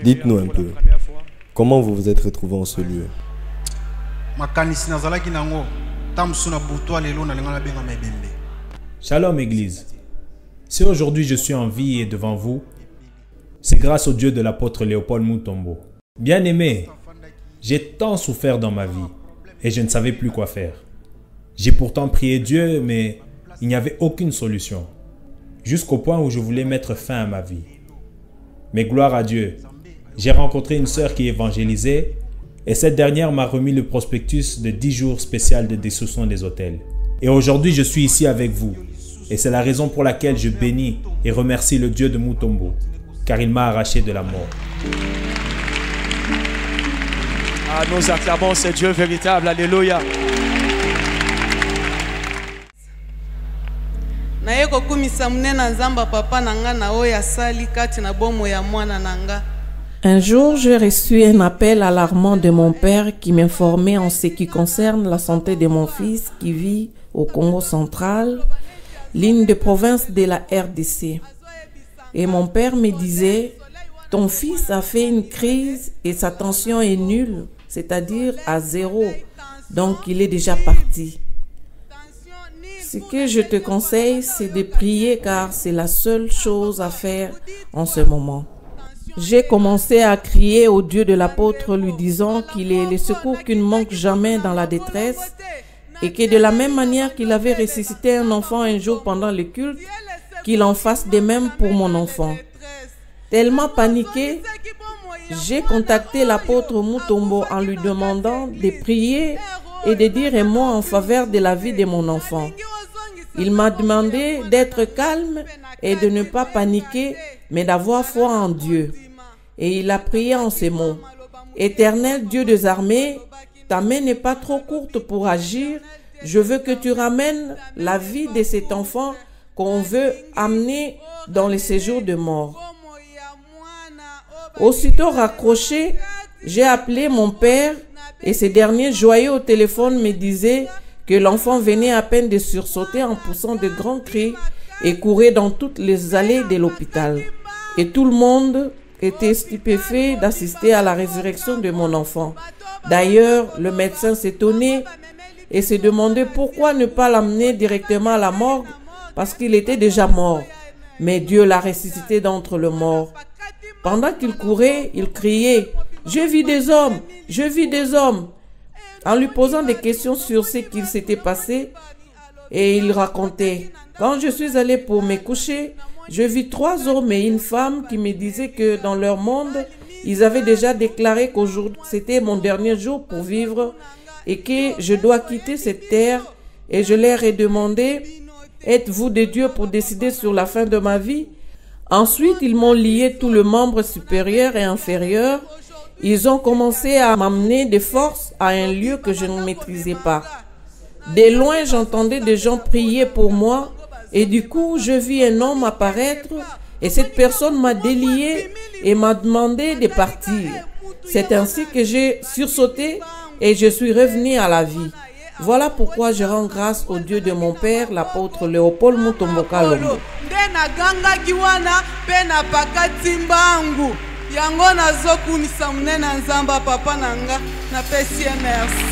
Dites-nous un peu, comment vous vous êtes retrouvé en ce lieu? Shalom Église. Si aujourd'hui je suis en vie et devant vous, c'est grâce au Dieu de l'apôtre Léopold Mutombo. Bien-aimé, j'ai tant souffert dans ma vie et je ne savais plus quoi faire. J'ai pourtant prié Dieu, mais il n'y avait aucune solution. Jusqu'au point où je voulais mettre fin à ma vie. Mais gloire à Dieu, j'ai rencontré une sœur qui évangélisait et cette dernière m'a remis le prospectus de 10 jours spécial de destruction des hôtels. Et aujourd'hui, je suis ici avec vous. Et c'est la raison pour laquelle je bénis et remercie le Dieu de Mutombo, car il m'a arraché de la mort. Ah, nous acclamons ce Dieu véritable. Alléluia. Un jour, j'ai reçu un appel alarmant de mon père qui m'informait en ce qui concerne la santé de mon fils qui vit au Congo central, l'une des provinces de la RDC. Et mon père me disait, ton fils a fait une crise et sa tension est nulle, c'est-à-dire à 0, donc il est déjà parti. Ce que je te conseille, c'est de prier car c'est la seule chose à faire en ce moment. J'ai commencé à crier au Dieu de l'apôtre lui disant qu'il est le secours qui ne manque jamais dans la détresse et que de la même manière qu'il avait ressuscité un enfant un jour pendant le culte, qu'il en fasse de même pour mon enfant. Tellement paniqué, j'ai contacté l'apôtre Mutombo en lui demandant de prier et de dire un mot en faveur de la vie de mon enfant. Il m'a demandé d'être calme et de ne pas paniquer, mais d'avoir foi en Dieu. Et il a prié en ces mots. Éternel Dieu des armées, ta main n'est pas trop courte pour agir. Je veux que tu ramènes la vie de cet enfant qu'on veut amener dans le séjour de mort. Aussitôt raccroché, j'ai appelé mon père et ce dernier joyeux au téléphone me disait que l'enfant venait à peine de sursauter en poussant de grands cris et courait dans toutes les allées de l'hôpital. Et tout le monde était stupéfait d'assister à la résurrection de mon enfant. D'ailleurs, le médecin s'étonnait et se demandait pourquoi ne pas l'amener directement à la morgue parce qu'il était déjà mort. Mais Dieu l'a ressuscité d'entre les morts. Pendant qu'il courait, il criait « Je vis des hommes, je vis des hommes !» En lui posant des questions sur ce qu'il s'était passé, et il racontait « Quand je suis allé pour me coucher, je vis 3 hommes et une femme qui me disaient que dans leur monde, ils avaient déjà déclaré qu'aujourd'hui c'était mon dernier jour pour vivre et que je dois quitter cette terre. Et je leur ai demandé « Êtes-vous de Dieu pour décider sur la fin de ma vie ?» Ensuite, ils m'ont lié tout le membre supérieur et inférieur. Ils ont commencé à m'amener de force à un lieu que je ne maîtrisais pas. De loin, j'entendais des gens prier pour moi et du coup, je vis un homme apparaître et cette personne m'a délié et m'a demandé de partir. C'est ainsi que j'ai sursauté et je suis revenu à la vie. Voilà pourquoi je rends grâce au Dieu de mon père, l'apôtre Léopold Mutombo Kalombo. Yango nazokumisa munene nzamba papa nanga na pesi merci.